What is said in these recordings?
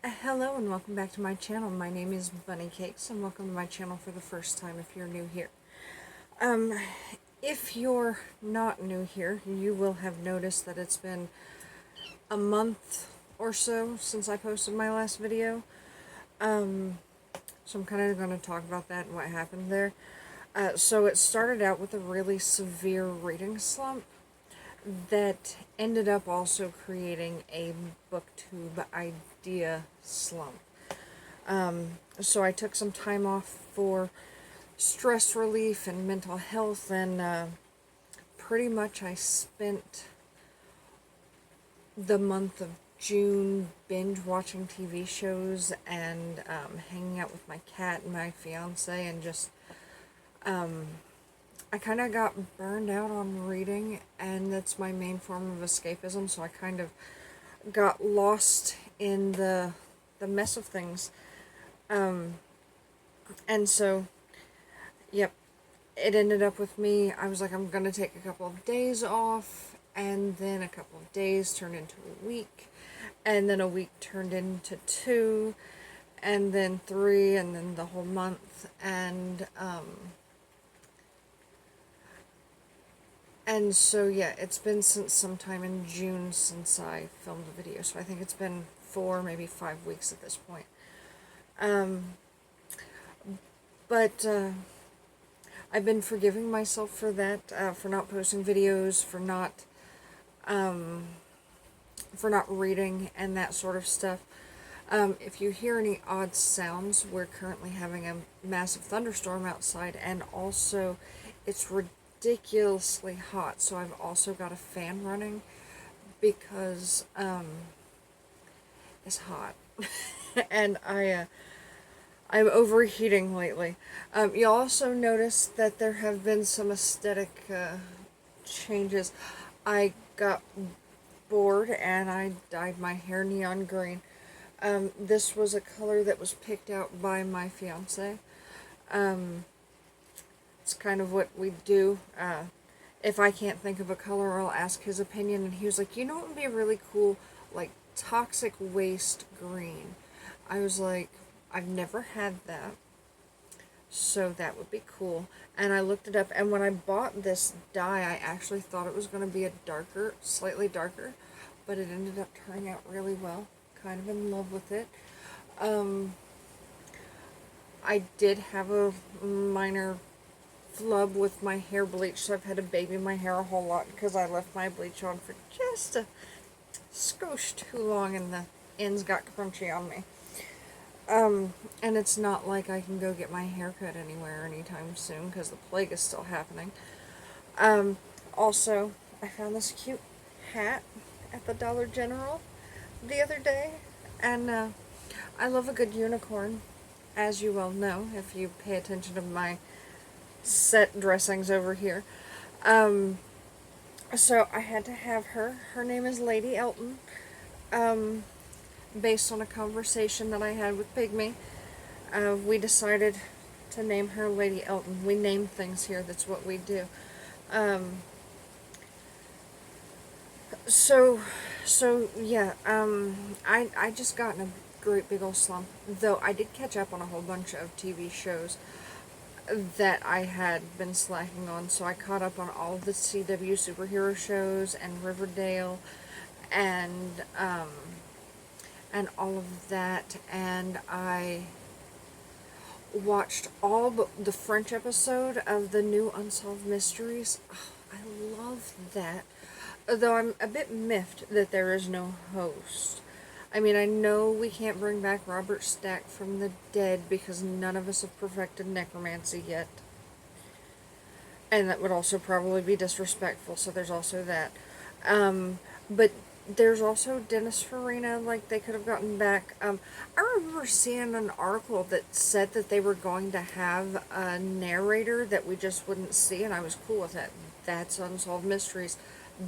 Hello and welcome back to my channel. My name is Bunny Cakes and welcome to my channel for the first time if you're new here. If you're not new here, you will have noticed that it's been a month or so since I posted my last video. So I'm kind of going to talk about that and what happened there. So it started out with a really severe reading slump that ended up also creating a Booktube idea slump. So I took some time off for stress relief and mental health, and pretty much I spent the month of June binge watching TV shows and hanging out with my cat and my fiance, and just I kind of got burned out on reading, and that's my main form of escapism, so I kind of got lost in the mess of things. And so, yep, it ended up with me, I was like, I'm going to take a couple of days off, and then a couple of days turned into a week, and then a week turned into 2, and then 3, and then the whole month, and so, yeah, it's been since sometime in June since I filmed the video, so I think it's been 4, maybe 5 weeks at this point. But I've been forgiving myself for that, for not posting videos, for not reading and that sort of stuff. If you hear any odd sounds, we're currently having a massive thunderstorm outside, and also it's ridiculously hot, so I've also got a fan running because it's hot. And I'm overheating lately. You'll also notice that there have been some aesthetic changes. I got bored and I dyed my hair neon green. This was a color that was picked out by my fiance. It's kind of what we do. If I can't think of a color, I'll ask his opinion, and he was like, you know what would be really cool? Like toxic waste green. I was like, I've never had that, so that would be cool. And I looked it up, and when I bought this dye, I actually thought it was going to be a darker, slightly darker, but it ended up turning out really well. Kind of in love with it. I did have a minor flub with my hair bleach, so I've had to baby my hair a whole lot because I left my bleach on for just a skosh too long and the ends got crunchy on me. And it's not like I can go get my hair cut anywhere anytime soon because the plague is still happening. Also, I found this cute hat at the Dollar General the other day, and I love a good unicorn, as you well know if you pay attention to my set dressings over here. So I had to have her. Her name is Lady Elton. Based on a conversation that I had with Pygmy, we decided to name her Lady Elton. We name things here, that's what we do. So yeah, I just got in a great big old slump, though I did catch up on a whole bunch of TV shows that I had been slacking on. So I caught up on all of the CW superhero shows and Riverdale and all of that, and I watched all but the French episode of the new Unsolved Mysteries. Oh, I love that, though I'm a bit miffed that there is no host. I mean, I know we can't bring back Robert Stack from the dead because none of us have perfected necromancy yet. And that would also probably be disrespectful, so there's also that. But there's also Dennis Farina, like, they could have gotten back. I remember seeing an article that said that they were going to have a narrator that we just wouldn't see, and I was cool with that. That's Unsolved Mysteries.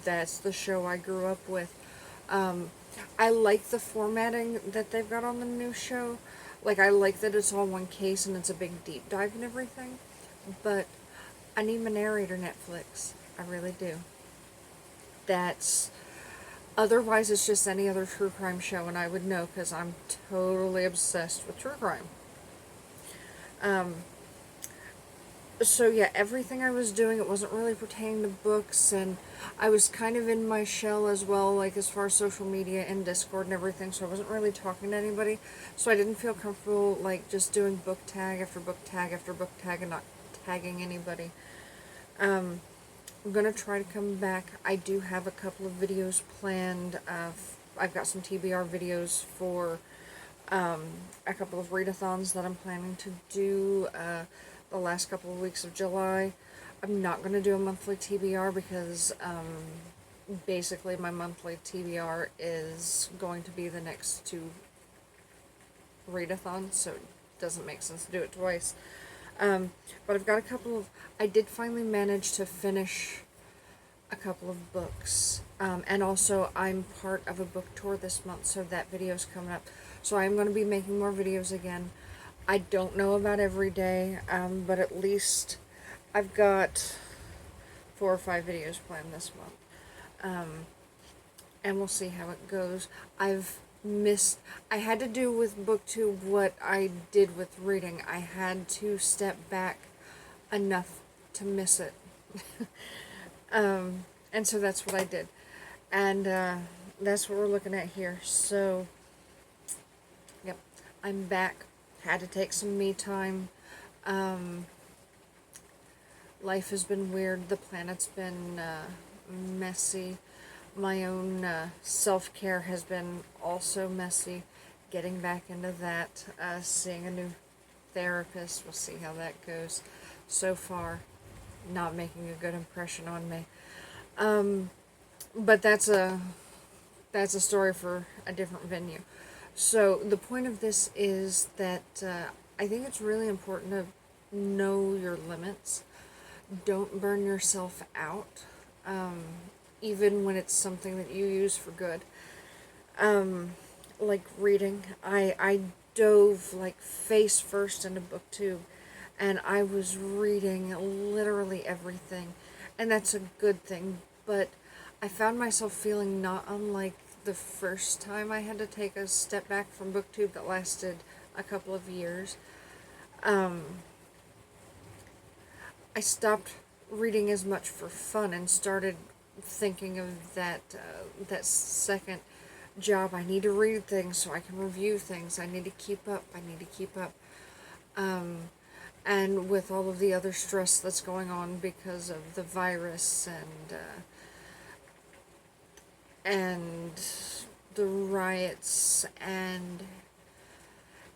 That's the show I grew up with. I like the formatting that they've got on the new show. Like, I like that it's all one case and it's a big deep dive and everything. But I need my narrator, Netflix. I really do. That's Otherwise, it's just any other true crime show, and I would know because I'm totally obsessed with true crime. Um, so yeah, everything I was doing, it wasn't really pertaining to books, and I was kind of in my shell as well, like as far as social media and Discord and everything, so I wasn't really talking to anybody, so I didn't feel comfortable, like, just doing book tag after book tag after book tag and not tagging anybody. I'm gonna try to come back. I do have a couple of videos planned. I've got some TBR videos for a couple of readathons that I'm planning to do the last couple of weeks of July. I'm not going to do a monthly TBR because basically my monthly TBR is going to be the next two readathons, so it doesn't make sense to do it twice. But I've got a couple of... I did finally manage to finish a couple of books. And also, I'm part of a book tour this month, so that video's coming up. So I'm going to be making more videos again. I don't know about every day, but at least I've got 4 or 5 videos planned this month. And we'll see how it goes. I had to do with Booktube what I did with reading. I had to step back enough to miss it. And so that's what I did. And that's what we're looking at here. So, yep, I'm back. Had to take some me time. Life has been weird. The planet's been messy. My own self-care has been also messy. Getting back into that. Seeing a new therapist. We'll see how that goes. So far, not making a good impression on me. But that's a story for a different venue. So the point of this is that I think it's really important to know your limits. Don't burn yourself out, even when it's something that you use for good. Like reading, I dove like face first into Booktube, and I was reading literally everything, and that's a good thing, but I found myself feeling not unlike the first time I had to take a step back from Booktube that lasted a couple of years. I stopped reading as much for fun and started thinking of that second job. I need to read things so I can review things. I need to keep up. And with all of the other stress that's going on because of the virus and the riots and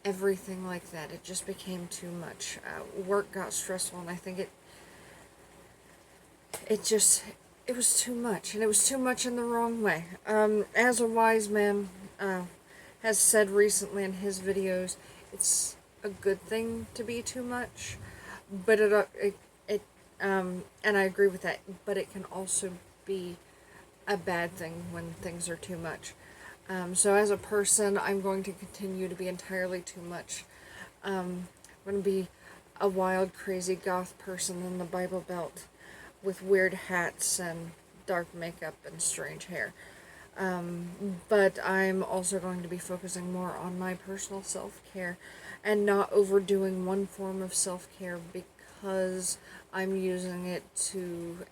everything like that, it just became too much. Work got stressful, and I think it was too much, and it was too much in the wrong way. As a wise man has said recently in his videos, it's a good thing to be too much, but and I agree with that, but it can also be a bad thing when things are too much. So as a person, I'm going to continue to be entirely too much. I'm going to be a wild, crazy goth person in the Bible Belt with weird hats and dark makeup and strange hair. But I'm also going to be focusing more on my personal self-care and not overdoing one form of self-care because I'm using it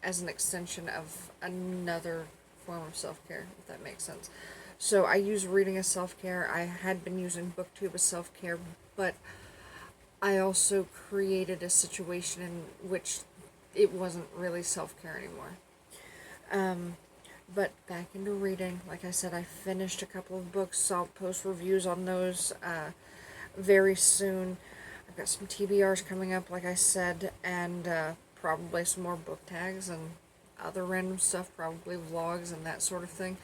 as an extension of another form of self-care, if that makes sense. So I use reading as self-care. I had been using Booktube as self-care, but I also created a situation in which it wasn't really self-care anymore. But back into reading. Like I said, I finished a couple of books, so I'll post reviews on those very soon. I've got some TBRs coming up, like I said, and probably some more book tags and other random stuff, probably vlogs and that sort of thing.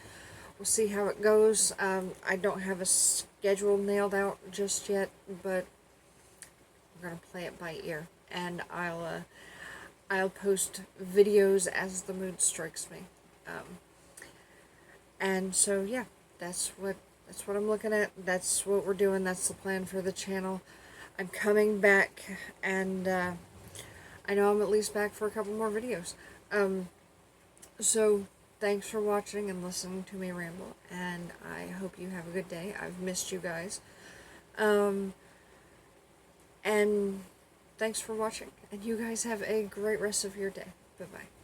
We'll see how it goes. I don't have a schedule nailed out just yet, but we're going to play it by ear. And I'll post videos as the mood strikes me. And so, yeah, that's what I'm looking at. That's what we're doing. That's the plan for the channel. I'm coming back, and I know I'm at least back for a couple more videos. So thanks for watching and listening to me ramble, and I hope you have a good day. I've missed you guys. And thanks for watching, and you guys have a great rest of your day. Bye-bye.